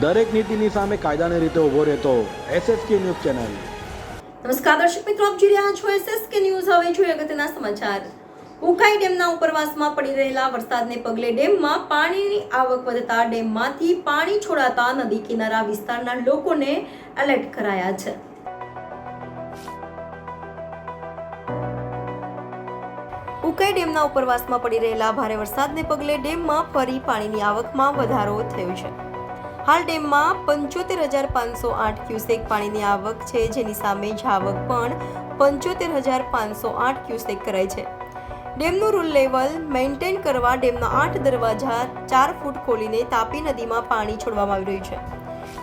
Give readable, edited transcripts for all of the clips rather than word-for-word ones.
દરેક નીતિની સામે કાયદાની રીતે ઊભો રહેતો SSK ન્યૂઝ ચેનલ। નમસ્કાર દર્શક મિત્રો, આપ જોઈ રહ્યા છો SSK ન્યૂઝ। હવે જોઈએ અગત્યના સમાચાર। ઉકાઈ ડેમના ઉપરવાસમાં પડી રહેલા વરસાદને પગલે ડેમમાં પાણીની આવક વધતા ડેમમાંથી પાણી છોડાતા નદી કિનારા વિસ્તારના લોકોને એલર્ટ કરાયા છે। ઉકાઈ ડેમના ઉપરવાસમાં પડી રહેલા ભારે વરસાદને પગલે ડેમમાં ફરી પાણીની આવકમાં વધારો થયો છે। હાલ ડેમમાં 75,508 ક્યુસેક પાણીની આવક છે, જેની સામે જાવક પણ 75,508 ક્યુસેક કરાઈ છે। ડેમનું રૂલ લેવલ મેન્ટેન કરવા ડેમના 8 દરવાજા 4 ફૂટ ખોલીને તાપી નદીમાં પાણી છોડવામાં આવી રહ્યું છે।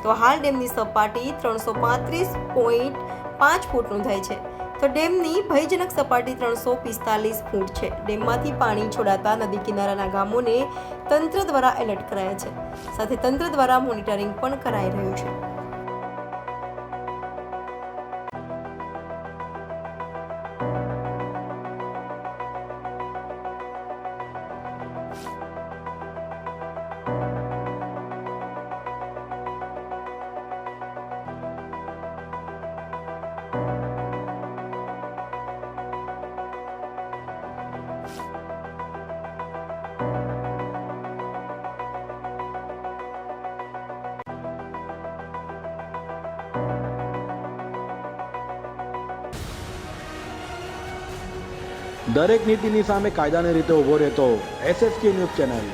તો હાલ ડેમની સપાટી 335.5 ફૂટ નોંધાઈ છે, તો ડેમની ભયજનક સપાટી 345 ફૂટ છે। ડેમમાંથી પાણી છોડાતા નદી કિનારાના ગામોને તંત્ર દ્વારા એલર્ટ કરાયા છે, સાથે તંત્ર દ્વારા મોનિટરિંગ પણ કરાઈ રહ્યું છે। દરેક નીતિની સામે કાયદાની રીતે ઊભો રહેતો SSK ન્યૂઝ ચેનલ।